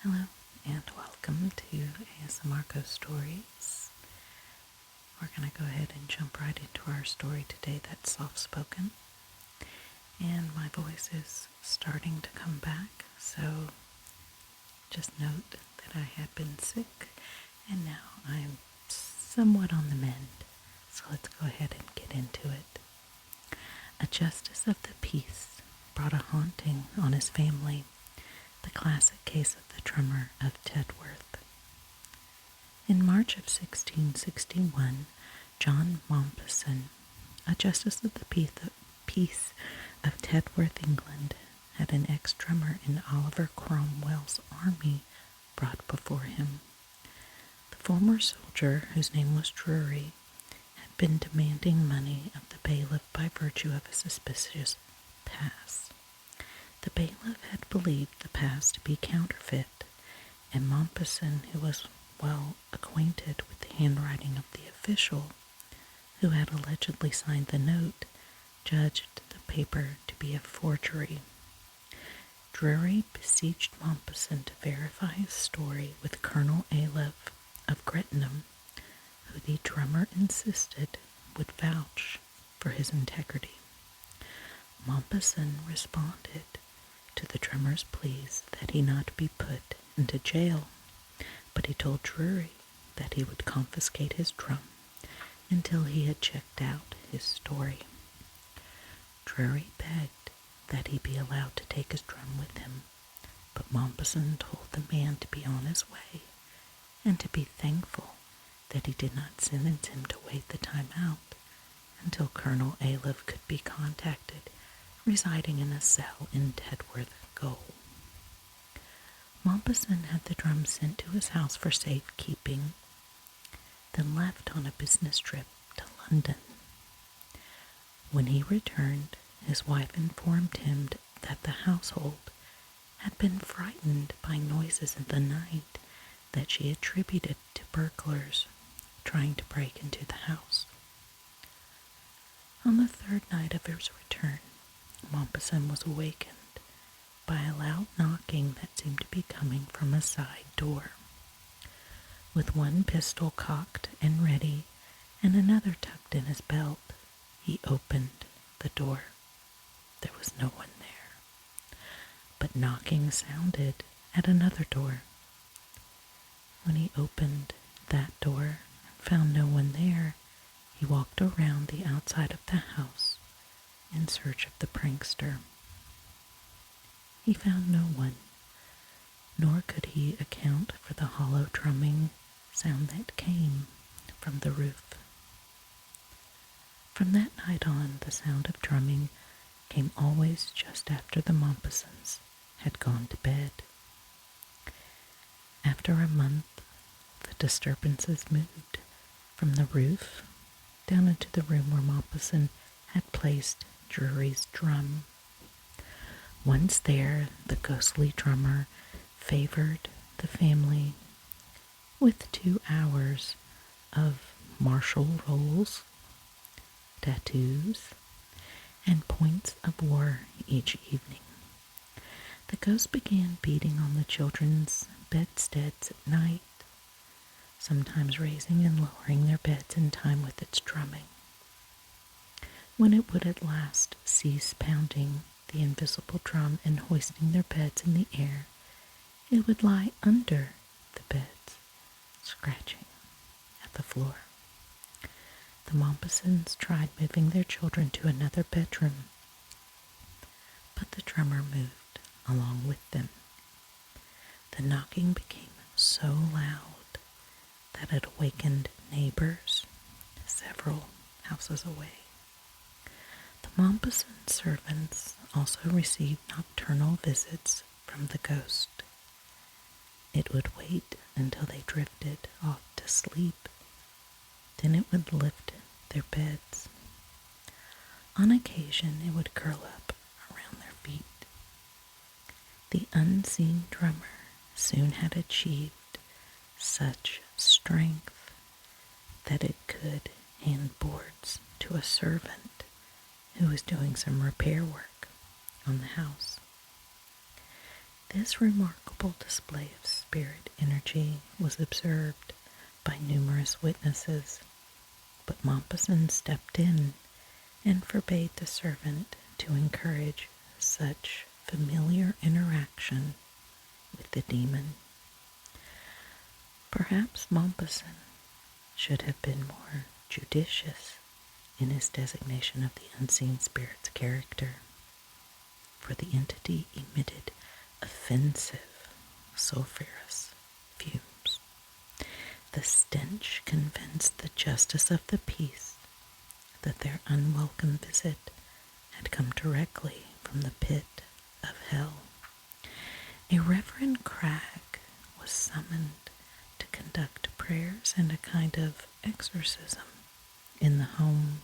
Hello and welcome to ASMR Ghost Stories. We're going to go ahead and jump right into our story today that's soft-spoken. And my voice is starting to come back, so just note that I have been sick and now I'm somewhat on the mend. So let's go ahead and get into it. A justice of the peace brought a haunting on his family. The classic case of the tremor of Tedworth. In March of 1661, John Mompesson, a justice of the peace of Tedworth, England, had an ex-drummer in Oliver Cromwell's army brought before him. The former soldier, whose name was Drury, had been demanding money of the bailiff by virtue of a suspicious pass. The bailiff had believed the pass to be counterfeit, and Mompesson, who was well acquainted with the handwriting of the official who had allegedly signed the note, judged the paper to be a forgery. Drury beseeched Mompesson to verify his story with Colonel Aleph of Grettingham, who the drummer insisted would vouch for his integrity. Mompesson responded to the drummer's pleas that he not be put into jail, but he told Drury that he would confiscate his drum until he had checked out his story. Drury begged that he be allowed to take his drum with him, but Mompesson told the man to be on his way and to be thankful that he did not sentence him to wait the time out until Colonel Aleph could be contacted, residing in a cell in Tedworth Gaol. Mompesson had the drum sent to his house for safekeeping, then left on a business trip to London. When he returned, his wife informed him that the household had been frightened by noises in the night that she attributed to burglars trying to break into the house. On the third night of his return, Mompesson was awakened by a loud knocking that seemed to be coming from a side door. With one pistol cocked and ready and another tucked in his belt, he opened the door. There was no one there, but knocking sounded at another door. When he opened that door and found no one there, he walked around the outside of the house in search of the prankster. He found no one, nor could he account for the hollow drumming sound that came from the roof. From that night on, the sound of drumming came always just after the Mompessons had gone to bed. After a month, the disturbances moved from the roof down into the room where Mompesson had placed Drury's drum. Once there, the ghostly drummer favored the family with 2 hours of martial rolls, tattoos, and points of war each evening. The ghost began beating on the children's bedsteads at night, sometimes raising and lowering their beds in time with its drumming. When it would at last cease pounding the invisible drum and hoisting their beds in the air, it would lie under the beds, scratching at the floor. The Mompessons tried moving their children to another bedroom, but the drummer moved along with them. The knocking became so loud that it awakened neighbors several houses away. The Mompesson servants also received nocturnal visits from the ghost. It would wait until they drifted off to sleep. Then it would lift their beds. On occasion, it would curl up around their feet. The unseen drummer soon had achieved such strength that it could hand boards to a servant who was doing some repair work on the house. This remarkable remarkable display of spirit energy was observed by numerous witnesses, but Maupassant stepped in and forbade the servant to encourage such familiar interaction with the demon. Perhaps Maupassant should have been more judicious in his designation of the unseen spirit's character, for the entity emitted offensive, sulphurous fumes. The stench convinced the justice of the peace that their unwelcome visit had come directly from the pit of hell. A Reverend Cragg was summoned to conduct prayers and a kind of exorcism in the home.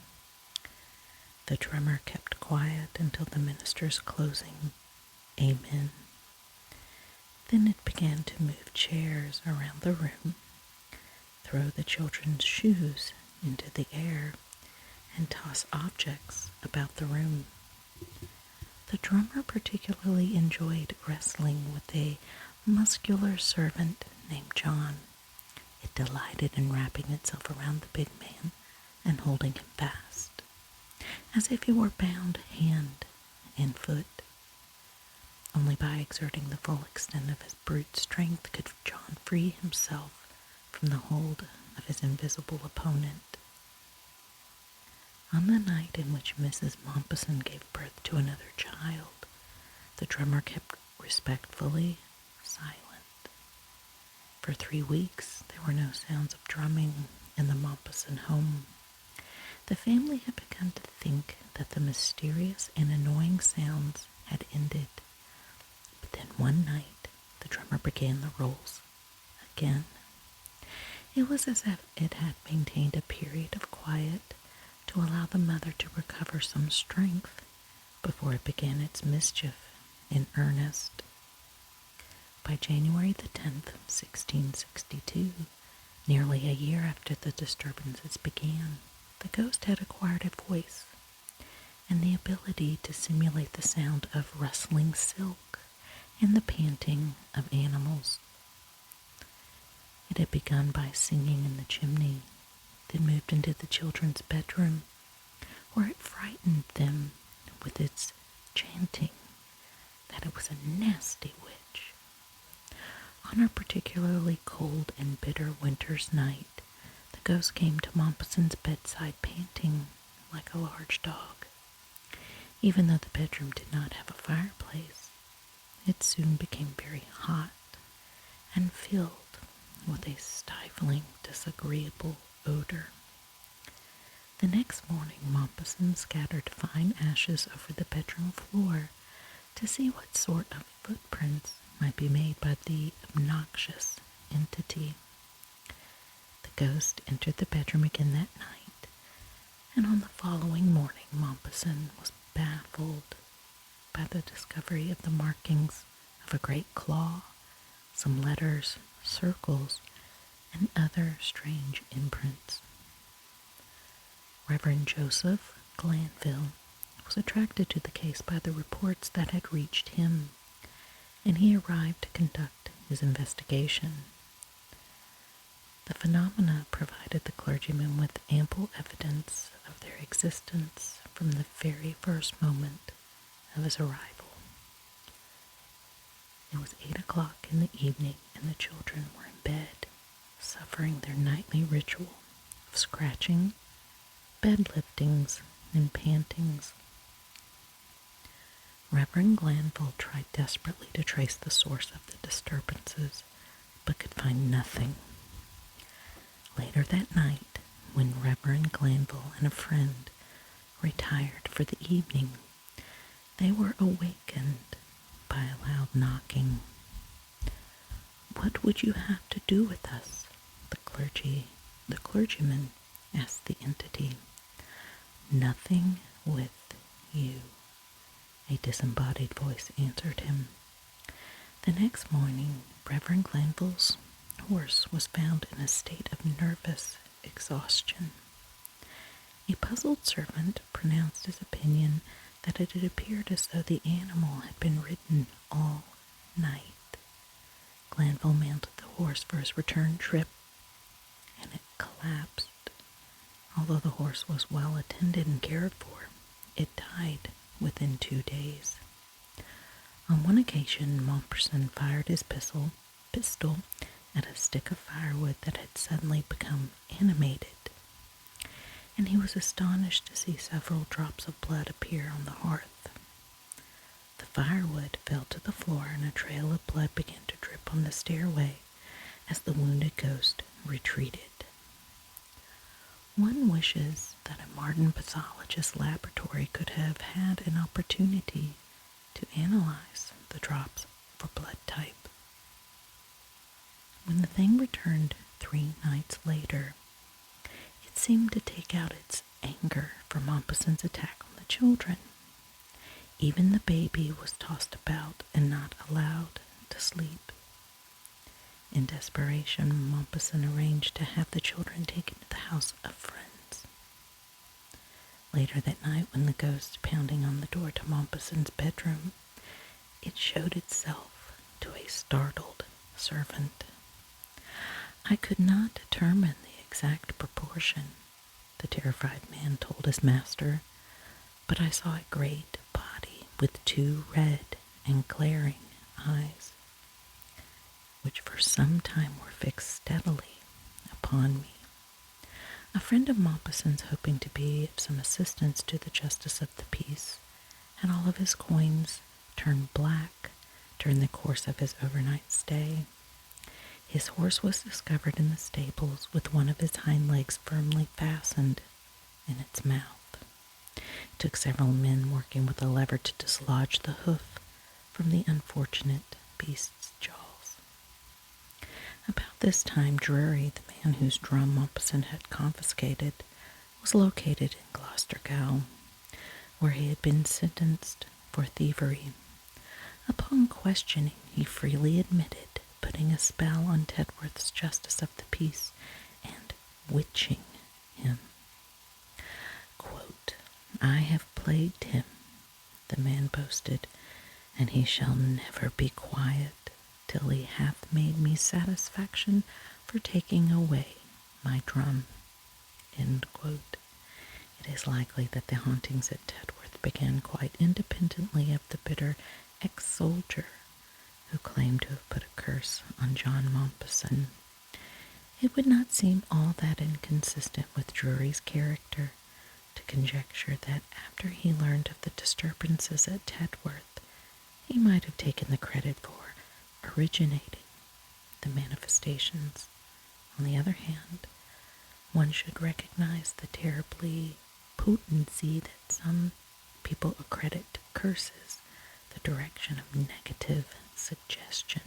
The drummer kept quiet until the minister's closing Amen. Then it began to move chairs around the room, throw the children's shoes into the air, and toss objects about the room. The drummer particularly enjoyed wrestling with a muscular servant named John. It delighted in wrapping itself around the big man and holding him fast, as if he were bound hand and foot. Only by exerting the full extent of his brute strength could John free himself from the hold of his invisible opponent. On the night in which Mrs. Maupassant gave birth to another child, the drummer kept respectfully silent. For 3 weeks, there were no sounds of drumming in the Maupassant home. The family had begun to think that the mysterious and annoying sounds had ended. But then one night, the drummer began the rolls again. It was as if it had maintained a period of quiet to allow the mother to recover some strength before it began its mischief in earnest. By January the 10th, 1662, nearly a year after the disturbances began, the ghost had acquired a voice and the ability to simulate the sound of rustling silk and the panting of animals. It had begun by singing in the chimney, then moved into the children's bedroom, where it frightened them with its chanting that it was a nasty witch. On a particularly cold and bitter winter's night, the ghost came to Maupassant's bedside panting like a large dog. Even though the bedroom did not have a fireplace, it soon became very hot and filled with a stifling, disagreeable odor. The next morning, Maupassant scattered fine ashes over the bedroom floor to see what sort of footprints might be made by the obnoxious entity. The ghost entered the bedroom again that night, and on the following morning, Maupassant was baffled by the discovery of the markings of a great claw, some letters, circles, and other strange imprints. Reverend Joseph Glanville was attracted to the case by the reports that had reached him, and he arrived to conduct his investigation. The phenomena provided the clergyman with ample evidence of their existence from the very first moment of his arrival. It was 8 o'clock in the evening, and the children were in bed, suffering their nightly ritual of scratching, bed liftings, and pantings. Reverend Glanville tried desperately to trace the source of the disturbances, but could find nothing. Later that night, when Reverend Glanville and a friend retired for the evening, they were awakened by a loud knocking. "What would you have to do with us?" the clergyman asked the entity. "Nothing with you," a disembodied voice answered him. The next morning, Reverend Glanville's horse was found in a state of nervous exhaustion. A puzzled servant pronounced his opinion that it had appeared as though the animal had been ridden all night. Glanville mounted the horse for his return trip, and it collapsed. Although the horse was well attended and cared for, it died within 2 days. On one occasion, Mompesson fired his pistol at a stick of firewood that had suddenly become animated, and he was astonished to see several drops of blood appear on the hearth. The firewood fell to the floor, and a trail of blood began to drip on the stairway as the wounded ghost retreated. One wishes that a modern pathologist's laboratory could have had an opportunity to analyze the drops for blood type. When the thing returned 3 nights later, it seemed to take out its anger for Mompesson's attack on the children. Even the baby was tossed about and not allowed to sleep. In desperation, Mompesson arranged to have the children taken to the house of friends. Later that night, when the ghost pounding on the door to Mompesson's bedroom, it showed itself to a startled servant. I could not determine the exact proportion, the terrified man told his master, but I saw a great body with 2 red and glaring eyes, which for some time were fixed steadily upon me. A friend of Mompesson's, hoping to be of some assistance to the justice of the peace, had all of his coins turned black during the course of his overnight stay. His horse was discovered in the stables with one of his hind legs firmly fastened in its mouth. It took several men working with a lever to dislodge the hoof from the unfortunate beast's jaws. About this time, Drury, the man whose drum Mompesson had confiscated, was located in Gloucester Gaol, where he had been sentenced for thievery. Upon questioning, he freely admitted putting a spell on Tedworth's justice of the peace and witching him. Quote, "I have plagued him," the man boasted, "and he shall never be quiet till he hath made me satisfaction for taking away my drum." End quote. It is likely that the hauntings at Tedworth began quite independently of the bitter ex-soldier who claimed to have put a curse on John Mompesson. It would not seem all that inconsistent with Drury's character to conjecture that after he learned of the disturbances at Tedworth, he might have taken the credit for originating the manifestations. On the other hand, one should recognize the terribly potency that some people accredit to curses, the direction of negative suggestion.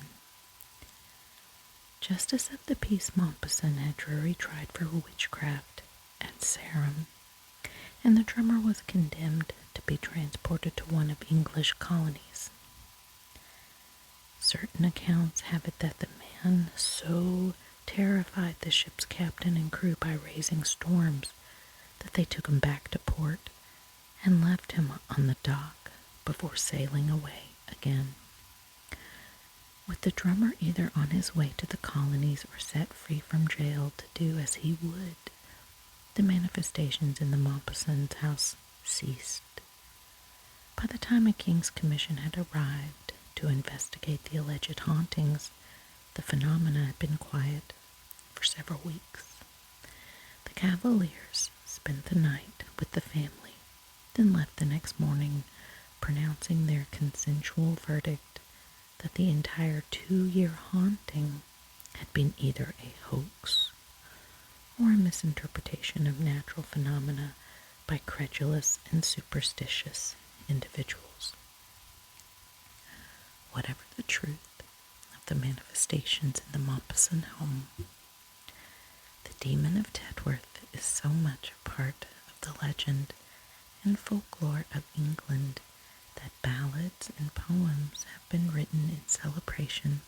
Justice of the Peace Mompesson had Drury tried for witchcraft at Sarum, and the drummer was condemned to be transported to one of English colonies. Certain accounts have it that the man so terrified the ship's captain and crew by raising storms that they took him back to port and left him on the dock before sailing away again. With the drummer either on his way to the colonies or set free from jail to do as he would, the manifestations in the Mompesson's house ceased. By the time a king's commission had arrived to investigate the alleged hauntings, the phenomena had been quiet for several weeks. The Cavaliers spent the night with the family, then left the next morning, pronouncing their consensual verdict that the entire 2-year haunting had been either a hoax or a misinterpretation of natural phenomena by credulous and superstitious individuals. Whatever the truth of the manifestations in the Mompesson home, the demon of Tedworth is so much a part of the legend and folklore of England that ballads and poems have been written in celebration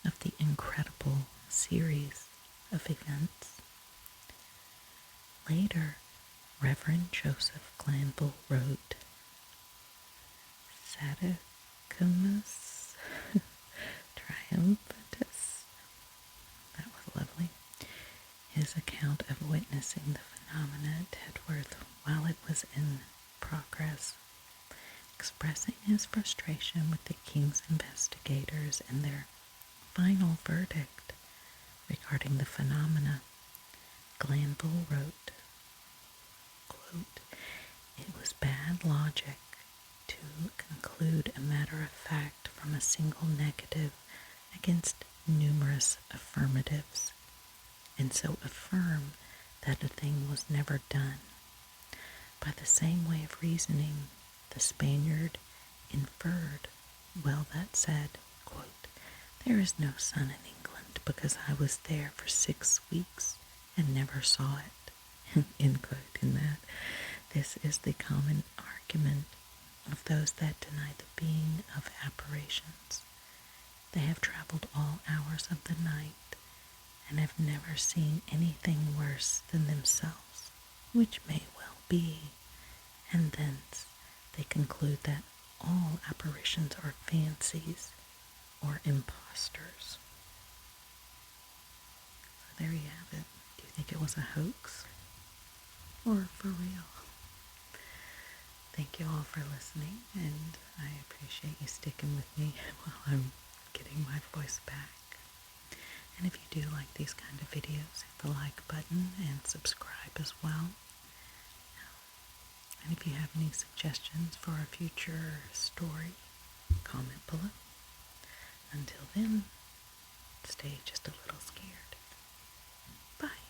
of the incredible series of events. Later, Reverend Joseph Glanville wrote, "Satacamus triumphatus witnessing the phenomena at Tedworth while it was in progress, expressing his frustration with the king's investigators and their final verdict regarding the phenomena. Glanville wrote, quote, "It was bad logic to conclude a matter of fact from a single negative against numerous affirmatives, and so affirm that a thing was never done. By the same way of reasoning, the Spaniard inferred, well, that said, quote, 'There is no sun in England because I was there for 6 weeks and never saw it,' end quote, in that. This is the common argument of those that deny the being of apparitions. They have traveled all hours of the night and have never seen anything worse than themselves, which may well be, and thence they conclude that all apparitions are fancies or impostors." So there you have it. Do you think it was a hoax or for real? Thank you all for listening, and I appreciate you sticking with me while I'm getting my voice back. And if you do like these kind of videos, hit the like button and subscribe as well. And if you have any suggestions for a future story, comment below. Until then, stay just a little scared. Bye.